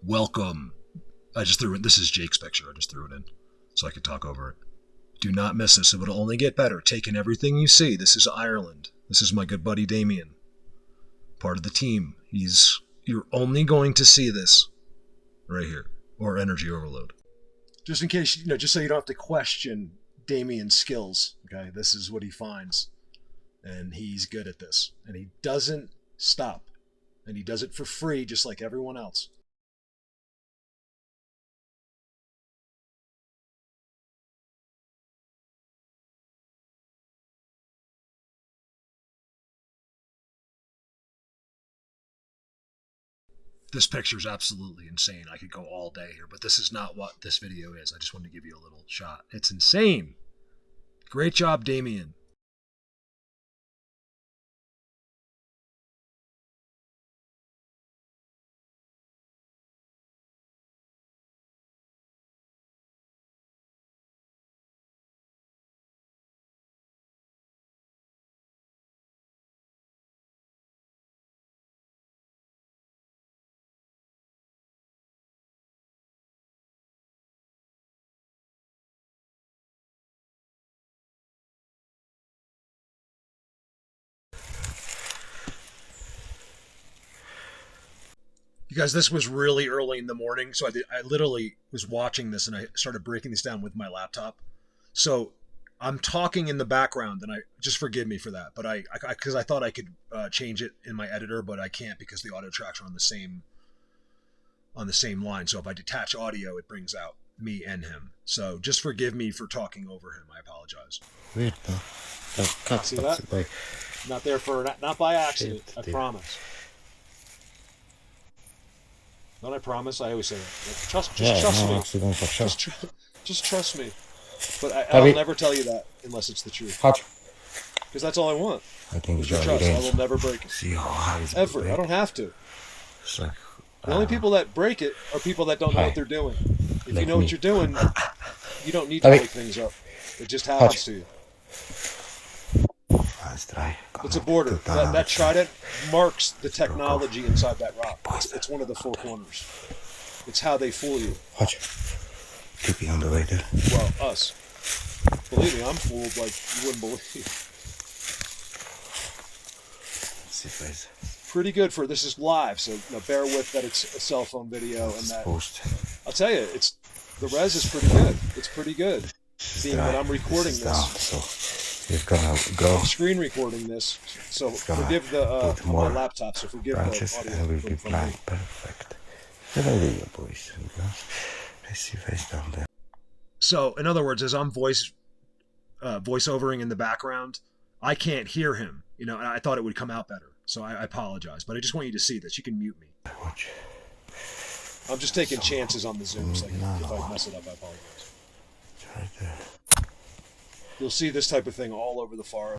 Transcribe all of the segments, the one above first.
Welcome. I just threw it. This is Jake's picture. I just threw it in so I could talk over it. Do not miss this. It will only get better. Taking everything you see. This is Ireland. This is my good buddy Damian. Part of the team. You're only going to see this right here. Or energy overload. Just in case, just so you don't have to question Damian's skills. Okay, this is what he finds. And he's good at this. And he doesn't stop. And he does it for free just like everyone else. This picture is absolutely insane. I could go all day here, but this is not what this video is. I just wanted to give you a little shot. It's insane. Great job, Damian. You guys, this was really early in the morning, so I literally was watching this and I started breaking this down with my laptop. So I'm talking in the background, and I just forgive me for that. But because I thought I could change it in my editor, but I can't because the audio tracks are on the same line. So if I detach audio, it brings out me and him. So just forgive me for talking over him. I apologize. Weird, no? See that? Not there not by accident. I promise. Don't I promise? I always say that. Like, trust me. Just trust me. But I'll never tell you that unless it's the truth. Because that's all I want. I think it's your trust. I will never break it. See how high it's ever. I don't have to. It's like, the only people that break it are people that don't know what they're doing. If you know what you're doing, you don't need to break things up. It just happens to you. It's a border. That trident marks the technology inside that rock. It's one of the four corners. It's how they fool you. Keep me on the way there. Well, us. Believe me, I'm fooled like you wouldn't believe. See, guys. Pretty good for this is live, so bear with that it's a cell phone video and that. I'll tell you, the res is pretty good. It's pretty good. Seeing that I'm recording this. It's gonna go. Screen recording this, so forgive the my laptop. So forgive branches the audio. and will be blind. Perfect. The video, boys. I see face down there. So, in other words, as I'm voiceovering in the background, I can't hear him. And I thought it would come out better. So I apologize, but I just want you to see this. You can mute me. I'm just taking chances on the Zooms. Like if I mess it up, I apologize. It's right there. You'll see this type of thing all over the forest.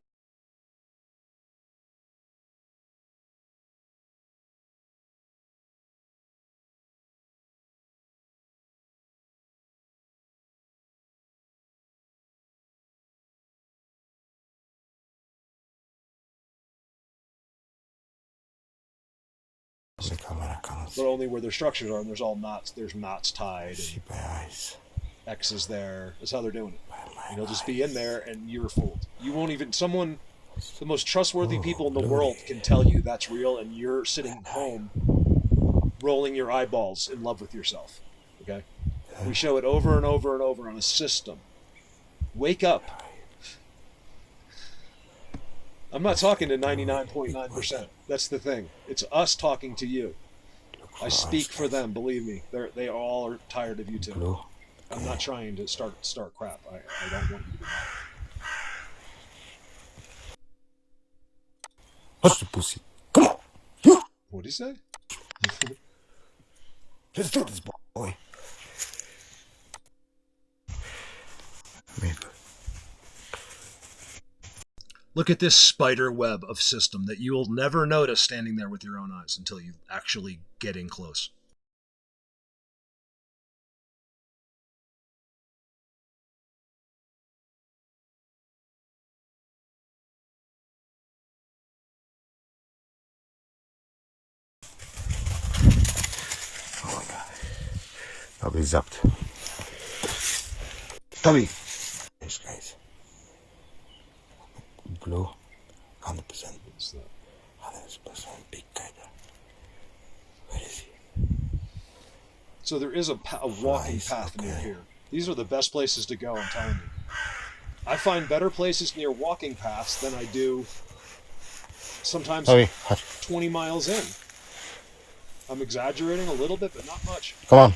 But only where their structures are, and there's all knots. There's knots tied. And X's there. That's how they're doing it. And you'll just be in there, and you're fooled. You won't even. The most trustworthy people in the world can tell you that's real, and you're sitting home, rolling your eyeballs in love with yourself. Okay. We show it over and over and over on a system. Wake up. I'm not talking to 99.9%. That's the thing. It's us talking to you. I speak for them, believe me. They all are tired of you too. I'm not trying to start crap. I don't want you to be mad. What's the pussy? Come on! What'd he say? Let's do this, boy. Maybe. Look at this spider web of system that you'll never notice standing there with your own eyes until you actually get in close. Oh my God. I'll be zapped. Tommy! This guy's blue, 100%. 100% big guy there. Where is he? So there is a walking path near here. These are the best places to go, I'm telling you. I find better places near walking paths than I do sometimes 20 miles in. I'm exaggerating a little bit, but not much. Come on.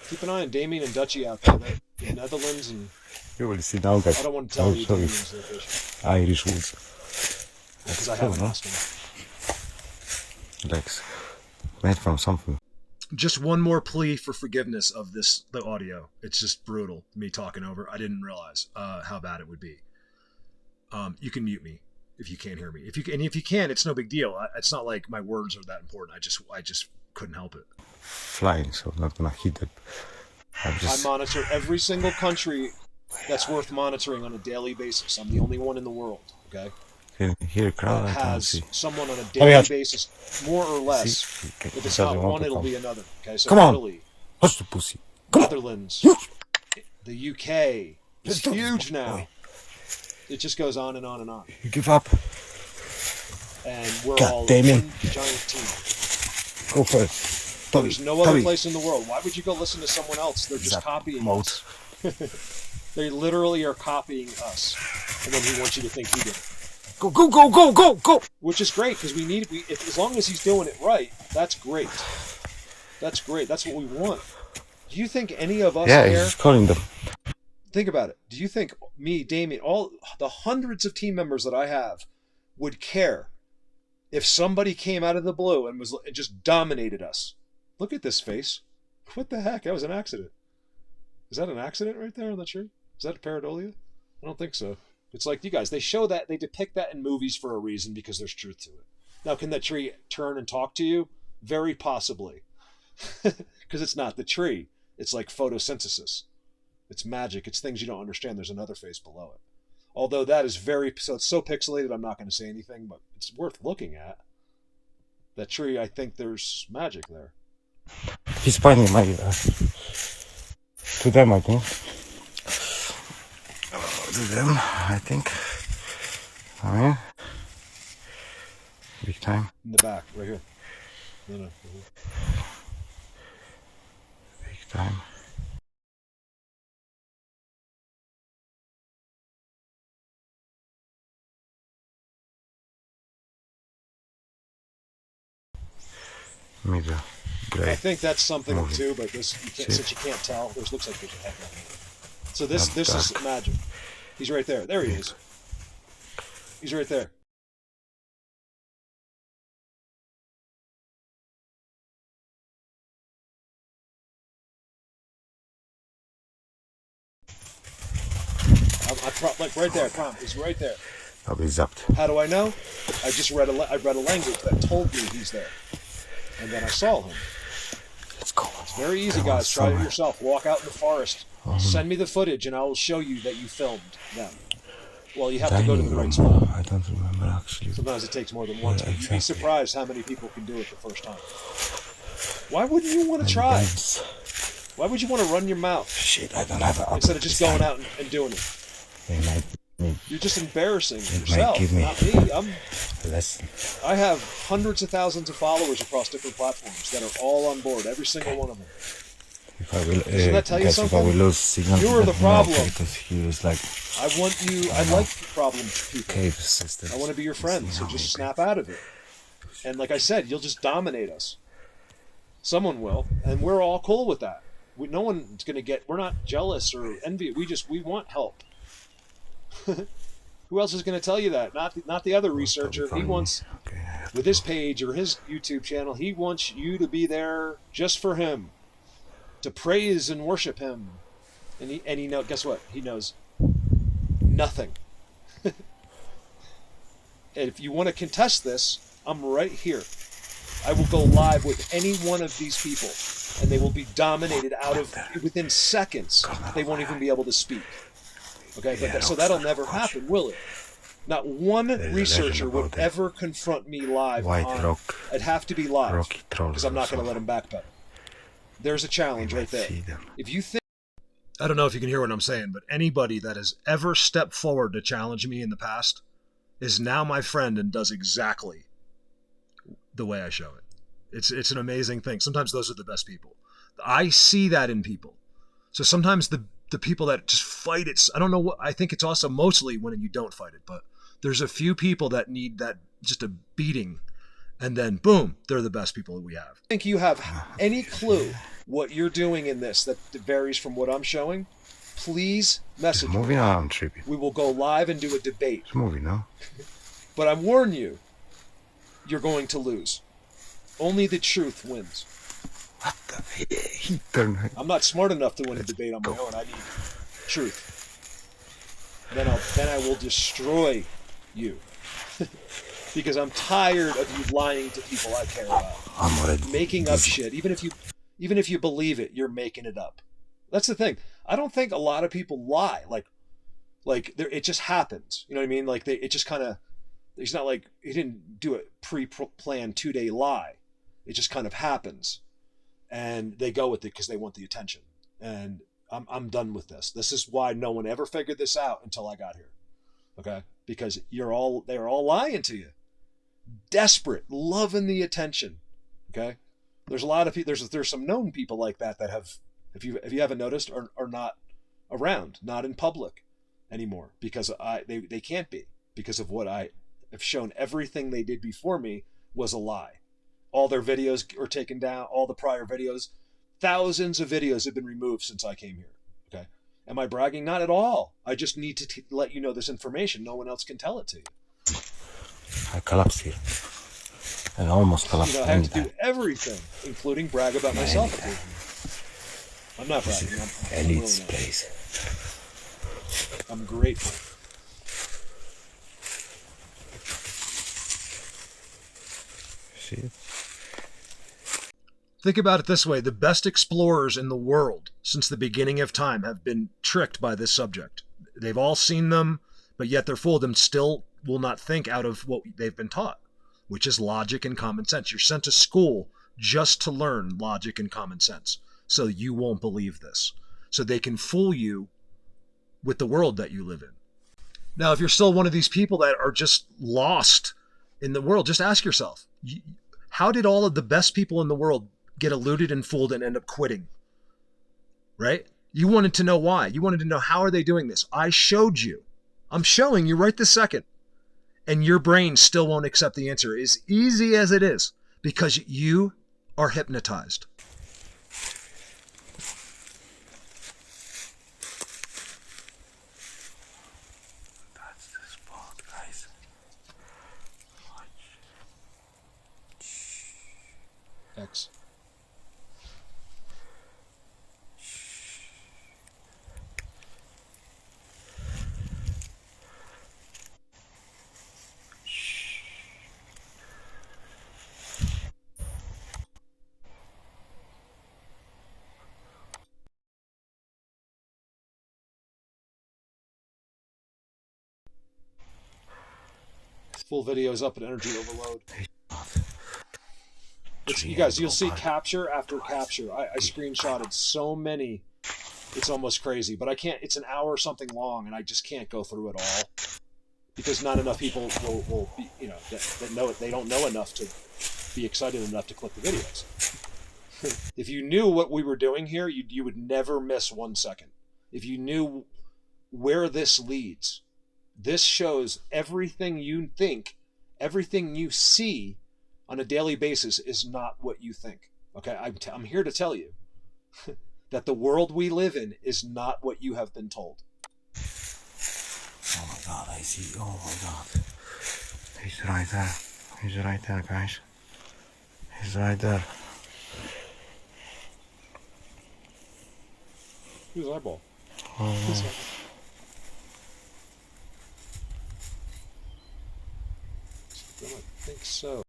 Keep an eye on Damian and Dutchie out there. They're in the Netherlands, and you will see now, guys. I don't want to tell you Damian's location. Irish woods. Because I haven't asked him. Legs made from something. Just one more plea for forgiveness of the audio. It's just brutal, me talking over. I didn't realize how bad it would be. You can mute me if you can't hear me. If you can, it's no big deal. It's not like my words are that important. I just couldn't help it. Flying, so I'm not gonna hit it. I monitor every single country that's worth monitoring on a daily basis. I'm the only one in the world. Okay. Here, crowd that has someone on a daily basis, more or less. If it's not one, it'll be another. Okay, so come on. Italy, what's the pussy? Netherlands, the UK. It's huge now. It just goes on and on and on. You give up. And we're all Damian. one giant team. Go for it. There's no other place in the world. Why would you go listen to someone else? They're just copying us. They literally are copying us. And then he wants you to think he did it. Go, go, go, go, go, go! Which is great, because as long as he's doing it right, that's great. That's great. That's what we want. Do you think any of us care? He's calling them. Think about it. Do you think me, Damian, all the hundreds of team members that I have would care if somebody came out of the blue and just dominated us? Look at this face. What the heck? That was an accident. Is that an accident right there on the tree? Is that a pareidolia? I don't think so. It's like you guys, they depict that in movies for a reason because there's truth to it. Now, can that tree turn and talk to you? Very possibly. Because it's not the tree. It's like photosynthesis. It's magic. It's things you don't understand. There's another face below it. Although that is it's so pixelated, I'm not going to say anything, but it's worth looking at. That tree, I think there's magic there. He's pointing to them, I think. To them, I think. I mean, big time. In the back, right here. No. Right here. Big time. Middle. Great. I think that's something too, but since you can't tell, looks like there's a head down here. So this is magic. He's right there. There he is. He's right there. Like right there, Tom. He's right there. I'll be zapped. How do I know? I just read a language that told me he's there, and then I saw him. Let's go. It's very easy, guys. Try it yourself. Walk out in the forest. Send me the footage, and I will show you that you filmed them. Well, you have to go to the right spot. I don't remember actually. Sometimes it takes more than once. Yeah, exactly. You'd be surprised how many people can do it the first time. Why wouldn't you want to try? Why would you want to run your mouth? Shit, I don't have an instead of just going out and doing it. You're just embarrassing yourself, not me. I have hundreds of thousands of followers across different platforms that are all on board, every single one of them. Doesn't that tell you something? If I will lose signal, you're the problem. Because he was like, I like problem people. Cave systems. I want to be your friend, so just snap out of it. And like I said, you'll just dominate us. Someone will, and we're all cool with that. No one's going to get, we're not jealous or envy. We want help. Who else is going to tell you that? Not the other researcher. He wants, with his page or his YouTube channel, he wants you to be there just for him, to praise and worship him. And he knows, guess what? He knows nothing. And if you want to contest this, I'm right here. I will go live with any one of these people, and they will be dominated within seconds. They won't even be able to speak. Okay, but so that'll never happen, will it? Not one There's researcher a legend would about ever confront me live white on. rock, It'd have to be live, rocky trolls. because I'm not going to let him backpedal. There's a challenge We right might there. see them. If you think I don't know if you can hear what I'm saying, but anybody that has ever stepped forward to challenge me in the past is now my friend and does exactly the way I show it. It's an amazing thing. Sometimes those are the best people. I see that in people. So sometimes the people that just fight it, I don't know what, I think it's also mostly when you don't fight it, but there's a few people that need that, just a beating, and then boom, they're the best people that we have. think you have any clue what you're doing in this that varies from what I'm showing, please message It's me. moving around, Trippy. We will go live and do a debate. It's moving, no? But I warn you, you're going to lose. Only the truth wins. What the? He turned. I'm not smart enough to win a debate on my own. I need truth. Then I will destroy you. Because I'm tired of you lying to people I care about. I'm already Making up shit. Even if you believe it, you're making it up. That's the thing. I don't think a lot of people lie. Like it just happens. You know what I mean? Like it just kind of. It's not like he didn't do a pre-planned 2-day lie. It just kind of happens, and they go with it because they want the attention. And I'm done with this. This is why no one ever figured this out until I got here. Okay, because they're all lying to you, desperate, loving the attention. Okay, there's a lot of people. There's some known people like that have, if you haven't noticed, are not around, not in public anymore, because they can't be, because of what I have shown. Everything they did before me was a lie. All their videos are taken down. All the prior videos, thousands of videos have been removed since I came here. Okay, am I bragging? Not at all. I just need to let you know this information. No one else can tell it to you. I collapsed here. I almost collapsed. I have to do everything, including brag about myself. I'm not bragging. I'm Elite really not. place. I'm grateful. See it? Think about it this way. The best explorers in the world since the beginning of time have been tricked by this subject. They've all seen them, but yet they're fooled and still will not think out of what they've been taught, which is logic and common sense. You're sent to school just to learn logic and common sense, so you won't believe this. So they can fool you with the world that you live in. Now, if you're still one of these people that are just lost in the world, just ask yourself, how did all of the best people in the world get eluded and fooled and end up quitting? Right? You wanted to know why. You wanted to know, how are they doing this? I showed you. I'm showing you right this second. And your brain still won't accept the answer, as easy as it is, because you are hypnotized. That's the spot, guys. X. Full video is up at energy overload. You guys, you'll see capture after capture. I screenshotted so many, it's almost crazy. But I can't. It's an hour or something long, and I just can't go through it all, because not enough people will be, that know it. They don't know enough to be excited enough to click the videos. If you knew what we were doing here, you would never miss 1 second. If you knew where this leads, this shows everything you think, everything you see on a daily basis is not what you think. Okay, I'm here to tell you that the world we live in is not what you have been told. Oh my god, I see. Oh my god. He's right there. He's right there, guys. He's right there. Whose eyeball? Oh. Whose eyeball? I don't think so.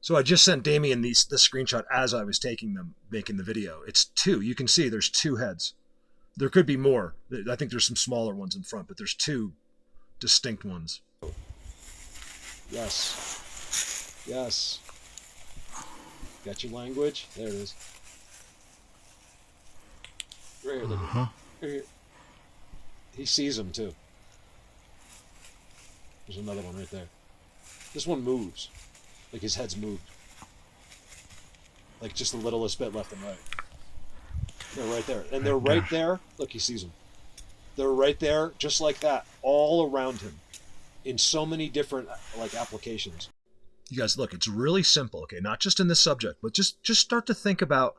So I just sent Damian this screenshot as I was making the video. It's 2. You can see there's 2 heads. There could be more. I think there's some smaller ones in front, but there's 2 distinct ones. Yes. Yes. Got your language? There it is. Right here, look at it. Right here. He sees him too. There's another one right there. This one moves. Like his head's moved. Like just the littlest bit left and right. They're right there. And they're right there. Look, he sees them. They're right there, just like that, all around him. In so many different like applications. You guys, look, it's really simple, okay? Not just in this subject, but just start to think about,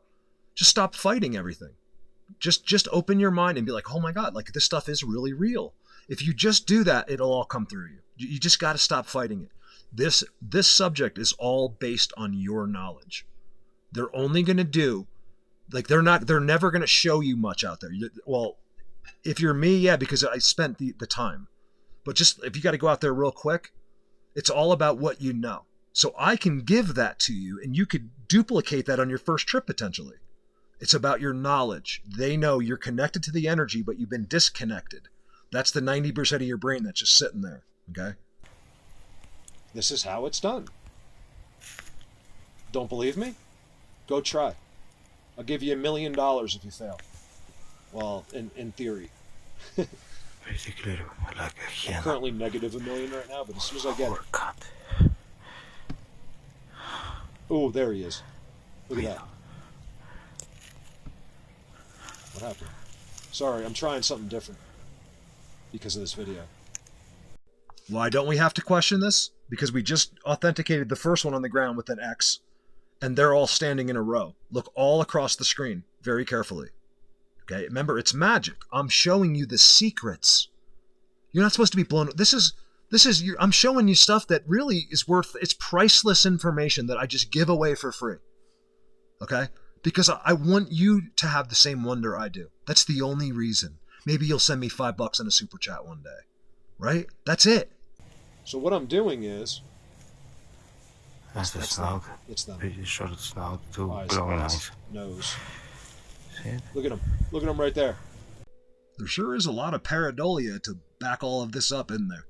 just stop fighting everything. Just open your mind and be like, oh my God, like this stuff is really real. If you just do that, it'll all come through you. You just got to stop fighting it. This subject is all based on your knowledge. They're only going to do, like they're never going to show you much out there. Well, if you're me, yeah, because I spent the time. But just if you got to go out there real quick, it's all about what you know. So I can give that to you and you could duplicate that on your first trip potentially. It's about your knowledge. They know you're connected to the energy, but you've been disconnected. That's the 90% of your brain that's just sitting there, okay? This is how it's done. Don't believe me? Go try. I'll give you $1 million if you fail. Well, in theory. Basically, like a hyena. I'm currently negative $1 million right now, but as soon as I get it. Oh, there he is. Look at that. What happened? Sorry, I'm trying something different because of this video. Why don't we have to question this? Because we just authenticated the first one on the ground with an X, and they're all standing in a row. Look all across the screen very carefully. Okay, remember, it's magic. I'm showing you the secrets. You're not supposed to be blown. I'm showing you stuff that really is it's priceless information that I just give away for free. Okay? Because I want you to have the same wonder I do. That's the only reason. Maybe you'll send me $5 in a super chat one day. Right? That's it. So what I'm doing is... That's the snout. It's them. Pretty short snout, two Eyes, glowing eyes. Nose. See it? Look at him. Look at him right there. There sure is a lot of pareidolia to back all of this up in there.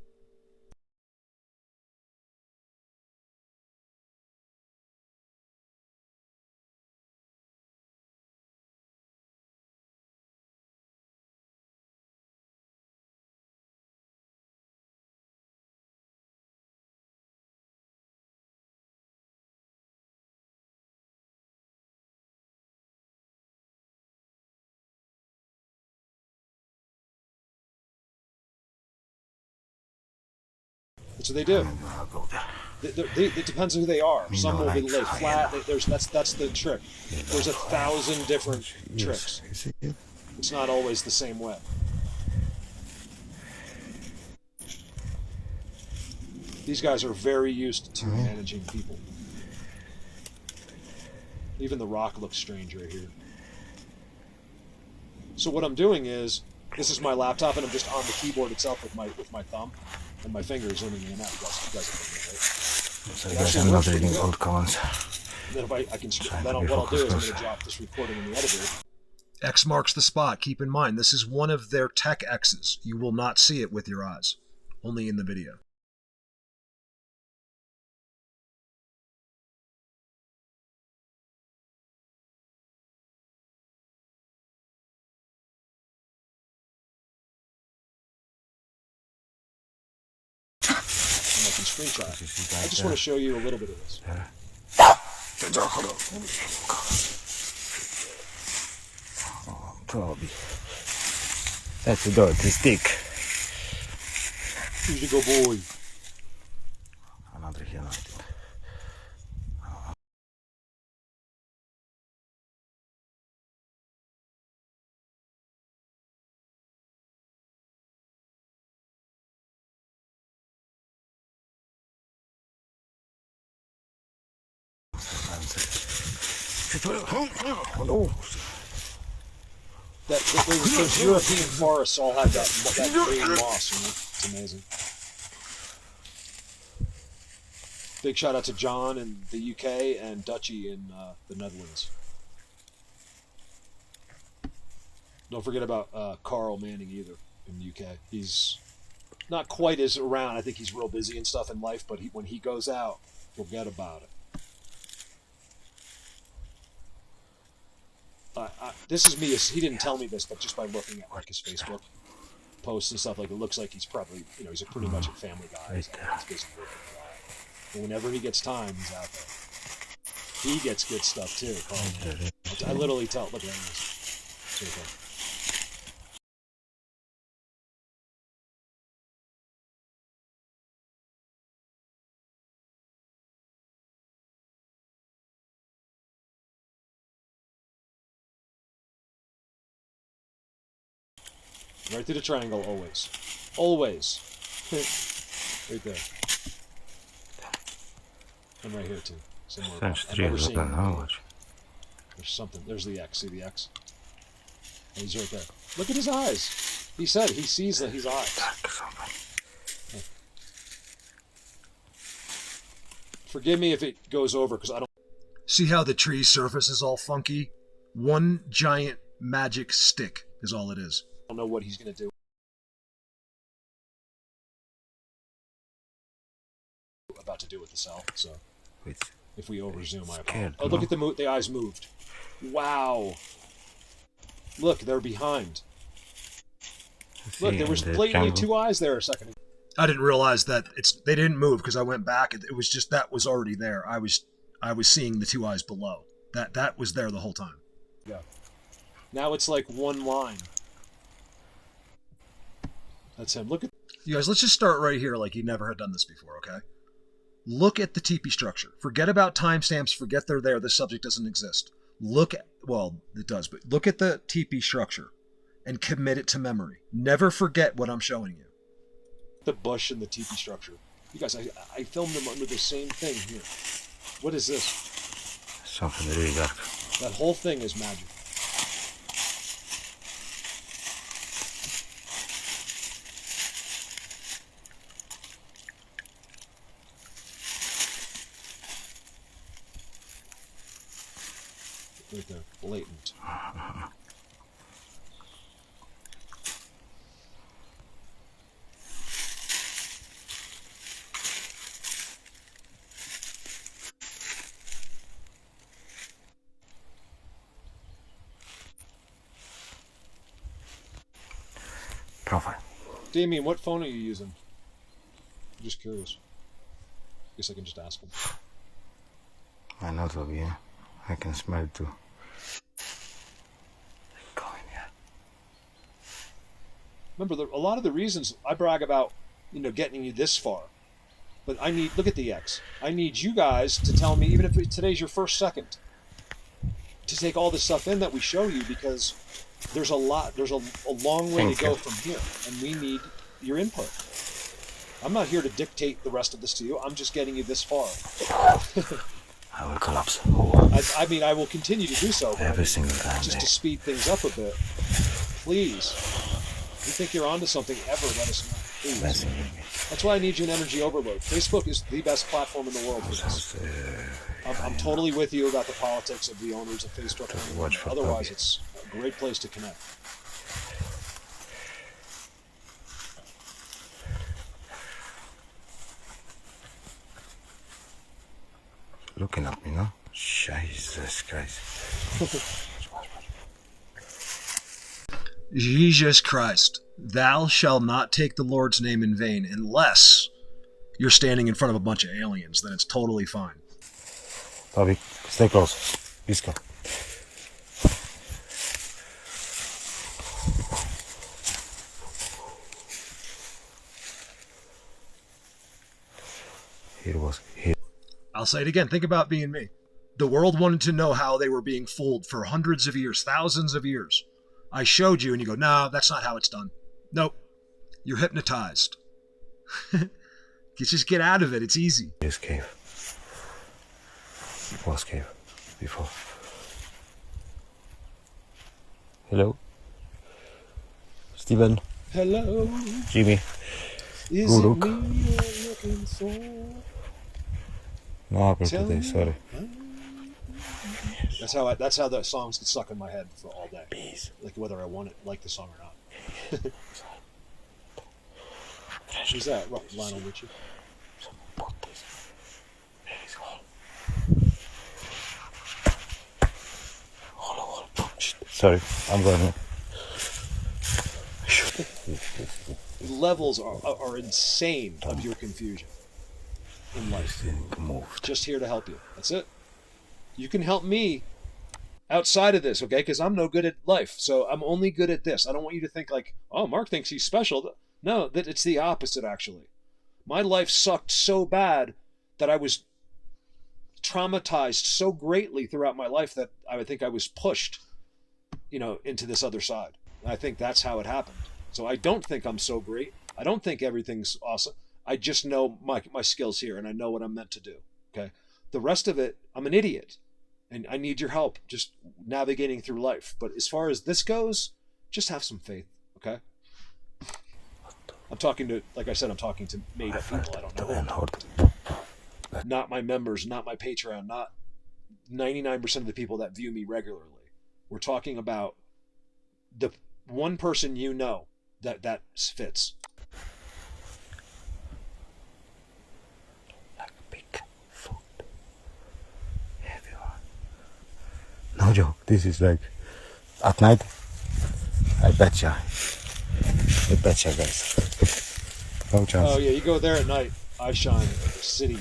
That's what they do. It depends on who they are. Some will lay flat. That's the trick. There's 1,000 different tricks. It's not always the same way. These guys are very used to managing people. Even the rock looks strange right here. So what I'm doing is, this is my laptop, and I'm just on the keyboard itself with my thumb and my fingers in and out. You guys have it, right? So you guys are not reading old comments. And then if I can, then what I'll do is I'm going to drop this recording in the editor. X marks the spot. Keep in mind, this is one of their tech X's. You will not see it with your eyes, only in the video. Screenshot. I just want to show you a little bit of this. Oh, probably. That's a dirty stick. Who's your go boy? Another hyena, I think. Those European forests all have that green moss, you know? It's amazing. Big shout out to John in the UK and Dutchy in the Netherlands. Don't forget about Carl Manning either in the UK. He's not quite as around. I think he's real busy and stuff in life, but when he goes out, forget about it. This is me. He didn't tell me this, but just by looking at like his Facebook posts and stuff, like it looks like he's probably, he's a pretty much a family guy. He's busy working a lot. But whenever he gets time, he's out there. He gets good stuff too. I literally tell. Look at this. Right through the triangle, always. Always. Right there. And right here, too. Somewhere. There's something. There's the X. See the X? Oh, he's right there. Look at his eyes. He said he sees that his eyes. Forgive me if it goes over, because I don't... See how the tree's surface is all funky? One giant magic stick is all it is. I don't know what he's going to do about to do with the cell, so if we over zoom, I apologize. Oh, look at the eyes moved. Wow. Look, they're behind. Look, there was blatantly two eyes there a second ago. I didn't realize that they didn't move because I went back. It was just that was already there. I was seeing the two eyes below. That was there the whole time. Yeah. Now it's like one line. That's him. Look at you guys. Let's just start right here, like you never had done this before. Okay. Look at the teepee structure. Forget about timestamps. Forget they're there. This subject doesn't exist. Look at, well, it does, but look at the teepee structure and commit it to memory. Never forget what I'm showing you. The bush and the teepee structure. You guys, I filmed them under the same thing here. What is this? Something really dark. That whole thing is magic. Right there, blatant. Profile. Damian, what phone are you using? I'm just curious. Guess I can just ask him. I know it'll be, yeah. I can smell it too. Remember, a lot of the reasons I brag about, getting you this far, but look at the X. I need you guys to tell me, even if today's your first second, to take all this stuff in that we show you, because there's a long way to go from here, and we need your input. I'm not here to dictate the rest of this to you. I'm just getting you this far. I will collapse. I will continue to do so. Every single time. Just to speed things up a bit. Please. If you think you're onto something, ever let us know. Please. That's why I need you in energy overload. Facebook is the best platform in the world for this. I'm totally with you about the politics of the owners of Facebook. Otherwise, it's a great place to connect. Looking at me, no? Jesus Christ. Jesus Christ, thou shalt not take the Lord's name in vain unless you're standing in front of a bunch of aliens. Then it's totally fine. Bobby, stay close. Blisko. Here. I'll say it again. Think about being me. The world wanted to know how they were being fooled for hundreds of years, thousands of years. I showed you and you go, no, that's not how it's done. Nope. You're hypnotized. You just get out of it. It's easy. This cave. It was cave before. Hello? Steven? Hello? Jimmy? Is it me you're looking for? No happened today, sorry. That's how the songs get stuck in my head for all day. Peace. Like whether I like the song or not. Who's that? Lionel Richie. Sorry, I'm going. The levels are insane of your confusion in life. Just here to help you. That's it. You can help me outside of this, okay? Because I'm no good at life. So I'm only good at this. I don't want you to think like, oh, Mark thinks he's special. No, that it's the opposite, actually. My life sucked so bad that I was traumatized so greatly throughout my life that I would think I was pushed, into this other side. And I think that's how it happened. So I don't think I'm so great. I don't think everything's awesome. I just know my skills here, and I know what I'm meant to do. Okay. The rest of it, I'm an idiot, and I need your help just navigating through life. But as far as this goes, just have some faith. Okay. I'm talking to made up people. I don't know. Not my members, not my Patreon, not 99% of the people that view me regularly. We're talking about the one person that fits. Like Bigfoot. Everyone. No joke. This is like at night. I betcha, guys. No chance. Oh yeah, you go there at night. I shine. City.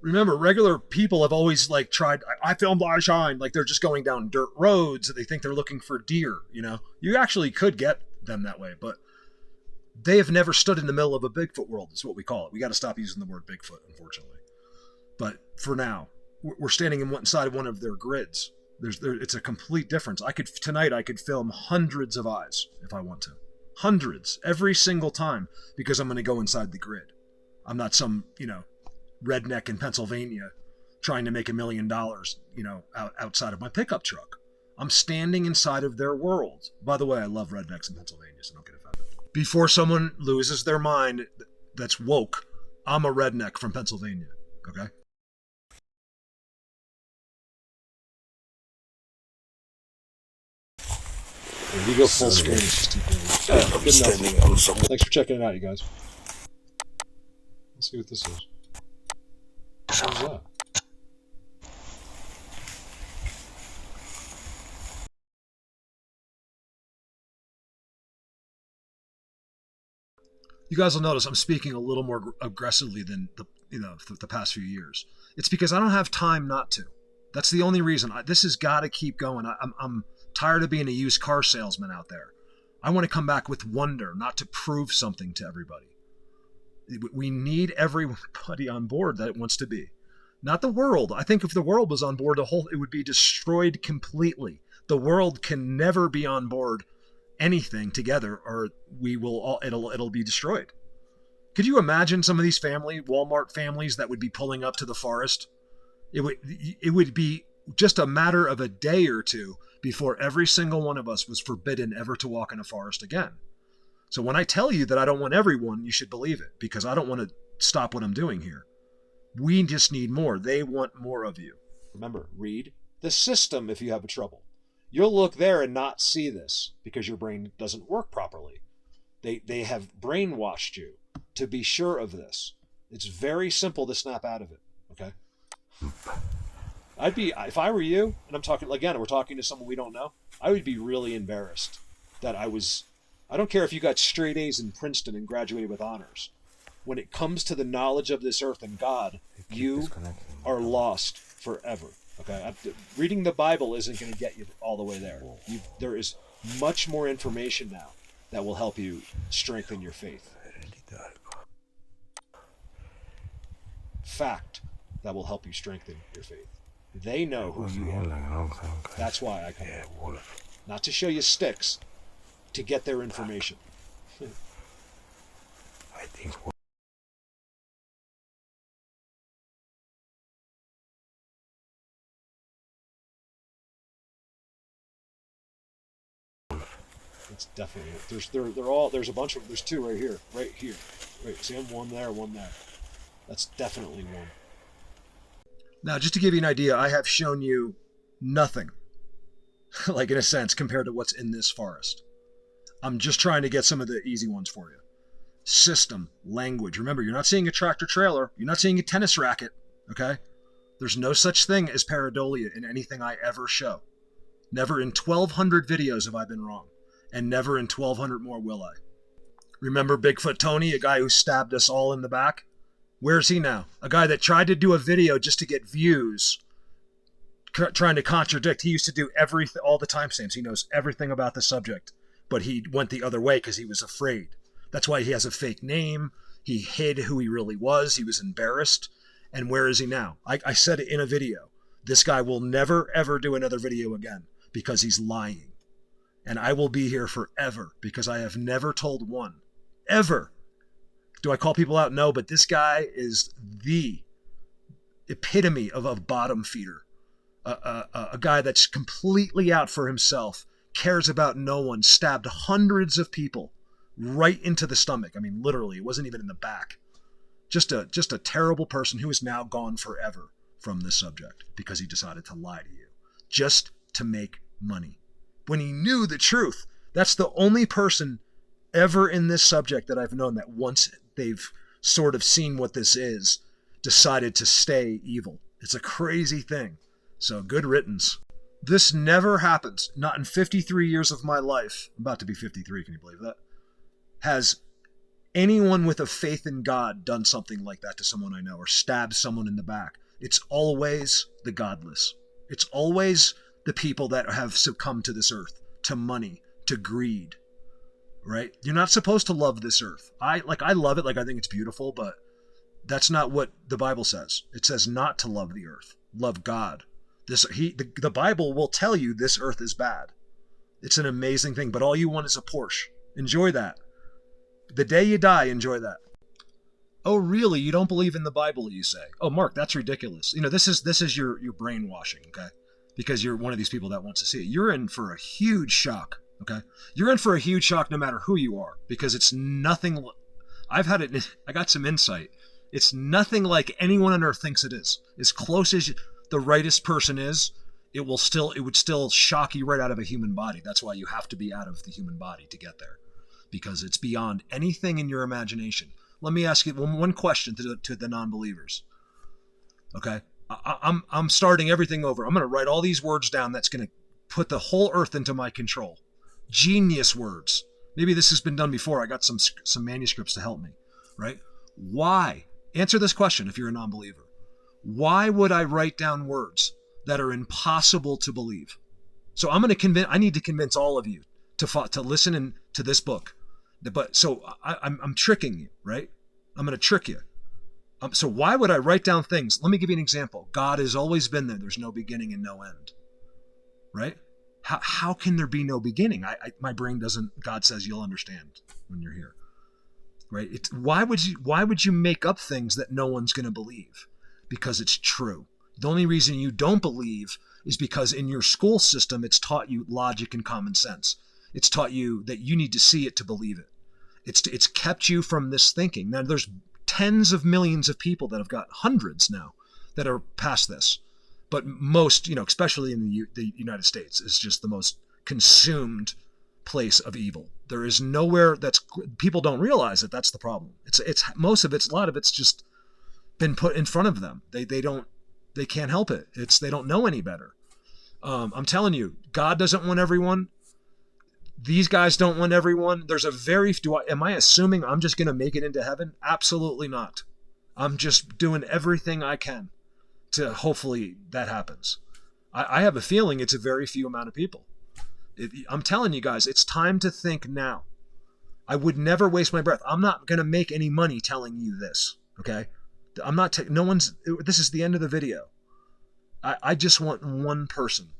Remember, regular people have always tried. I filmed I Shine, like they're just going down dirt roads. They think they're looking for deer. You actually could get them that way, but they have never stood in the middle of a Bigfoot world. Is what we call it. We got to stop using the word Bigfoot, unfortunately. But for now, we're standing inside one of their grids. It's a complete difference. Tonight I could film hundreds of eyes if I want to, hundreds every single time, because I'm going to go inside the grid. I'm not some redneck in Pennsylvania trying to make $1 million, outside of my pickup truck. I'm standing inside of their world. By the way, I love rednecks in Pennsylvania, so don't get offended. Before someone loses their mind that's woke, I'm a redneck from Pennsylvania, okay? If you go full screen, it's just too good enough. Thanks for checking it out, you guys. Let's see what this is. What is that? You guys will notice I'm speaking a little more aggressively than the past few years. It's because I don't have time not to. That's the only reason. This has got to keep going. I'm tired of being a used car salesman out there. I want to come back with wonder, not to prove something to everybody. We need everybody on board that wants to be. Not the world. I think if the world was on board, it would be destroyed completely. The world can never be on board anything together, or it'll be destroyed. Could you imagine some of these Walmart families that would be pulling up to the forest? It would be just a matter of a day or two before every single one of us was forbidden ever to walk in a forest again. So when I tell you that I don't want everyone, you should believe it, because I don't want to stop what I'm doing here. We just need more. They want more of you. Remember, read the system if you have trouble. You'll look there and not see this because your brain doesn't work properly. They have brainwashed you to be sure of this. It's very simple to snap out of it, okay? If I were you, and I'm talking, again, we're talking to someone we don't know, I would be really embarrassed that I don't care if you got straight A's in Princeton and graduated with honors. When it comes to the knowledge of this earth and God, you are lost forever. Okay, reading the Bible isn't going to get you all the way there. There is much more information now that will help you strengthen your faith. Fact that will help you strengthen your faith. They know who you are. That's why I come here. Not to show you sticks, to get their information. I think. It's definitely there's two right here. See them, one there. That's definitely one. Now, just to give you an idea, I have shown you nothing like in a sense, compared to what's in this forest. I'm just trying to get some of the easy ones for you. System, language. Remember, you're not seeing a tractor trailer. You're not seeing a tennis racket, okay? There's no such thing as pareidolia in anything I ever show. Never in 1,200 videos have I been wrong, and never in 1,200 more will I. Remember Bigfoot Tony, a guy who stabbed us all in the back? Where's he now? A guy that tried to do a video just to get views, trying to contradict. He used to do everything, all the timestamps. He knows everything about the subject, but he went the other way because he was afraid. That's why he has a fake name. He hid who he really was. He was embarrassed. And where is he now? I said it in a video. This guy will never, ever do another video again because he's lying. And I will be here forever because I have never told one. Ever. Do I call people out? No, but this guy is the epitome of a bottom feeder. A guy that's completely out for himself, cares about no one, stabbed hundreds of people right into the stomach. I mean, literally, it wasn't even in the back. Just a terrible person who is now gone forever from this subject because he decided to lie to you just to make money. When he knew the truth, that's the only person ever in this subject that I've known that once they've sort of seen what this is, decided to stay evil. It's a crazy thing. So good riddance. This never happens. Not in 53 years of my life. I'm about to be 53. Can you believe that? Has anyone with a faith in God done something like that to someone I know or stabbed someone in the back? It's always the godless. It's always the people that have succumbed to this earth, to money, to greed, right? You're not supposed to love this earth. I love it. Like, I think it's beautiful, but that's not what the Bible says. It says not to love the earth, love God. The Bible will tell you this earth is bad. It's an amazing thing, but all you want is a Porsche. Enjoy that. The day you die, enjoy that. Oh, really? You don't believe in the Bible, you say? Oh, Mark, that's ridiculous. You know, this is your brainwashing, okay? Because you're one of these people that wants to see it. You're in for a huge shock, okay? You're in for a huge shock no matter who you are, because it's nothing. I got some insight. It's nothing like anyone on earth thinks it is. As close as the rightest person is, it would still shock you right out of a human body. That's why you have to be out of the human body to get there, because it's beyond anything in your imagination. Let me ask you one question to the non-believers. Okay, I'm starting everything over. I'm going to write all these words down. That's going to put the whole earth into my control. Genius words. Maybe this has been done before. I got some manuscripts to help me. Right? Why? Answer this question if you're a non-believer. Why would I write down words that are impossible to believe? So I need to convince all of you to listen to this book. But so I'm tricking you, right? I'm going to trick you. So why would I write down things? Let me give you an example. God has always been there. There's no beginning and no end, right? How can there be no beginning? My brain doesn't. God says you'll understand when you're here, right? Why would you make up things that no one's going to believe? Because it's true. The only reason you don't believe is because in your school system, it's taught you logic and common sense. It's taught you that you need to see it to believe it. It's kept you from this thinking. Now, there's tens of millions of people that have got hundreds now that are past this. But most, especially in the United States, is just the most consumed place of evil. There is nowhere people don't realize that that's the problem. A lot of it's just been put in front of them. They can't help it. They don't know any better. I'm telling you, God doesn't want everyone. These guys don't want everyone. There's am I assuming I'm just going to make it into heaven? Absolutely not. I'm just doing everything I can to hopefully that happens. I have a feeling it's a very few amount of people. I'm telling you guys, it's time to think now. I would never waste my breath. I'm not going to make any money telling you this. Okay. I'm not, this is the end of the video. I just want one person.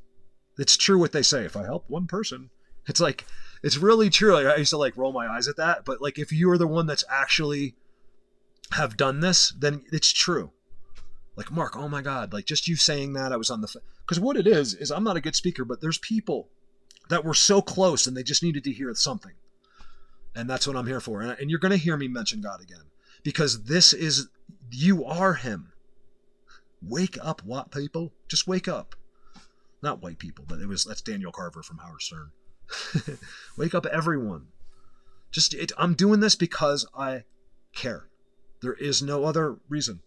It's true what they say. If I help one person, it's really true. I used to roll my eyes at that, but if you're the one that's actually have done this, then it's true. Mark, oh my God, just you saying that, I was on because what it is I'm not a good speaker, but there's people that were so close and they just needed to hear something. And that's what I'm here for. And you're going to hear me mention God again, because you are him. Wake up, what people? Just wake up. Not white people, but that's Daniel Carver from Howard Stern. Wake up, everyone. I'm doing this because I care. There is no other reason.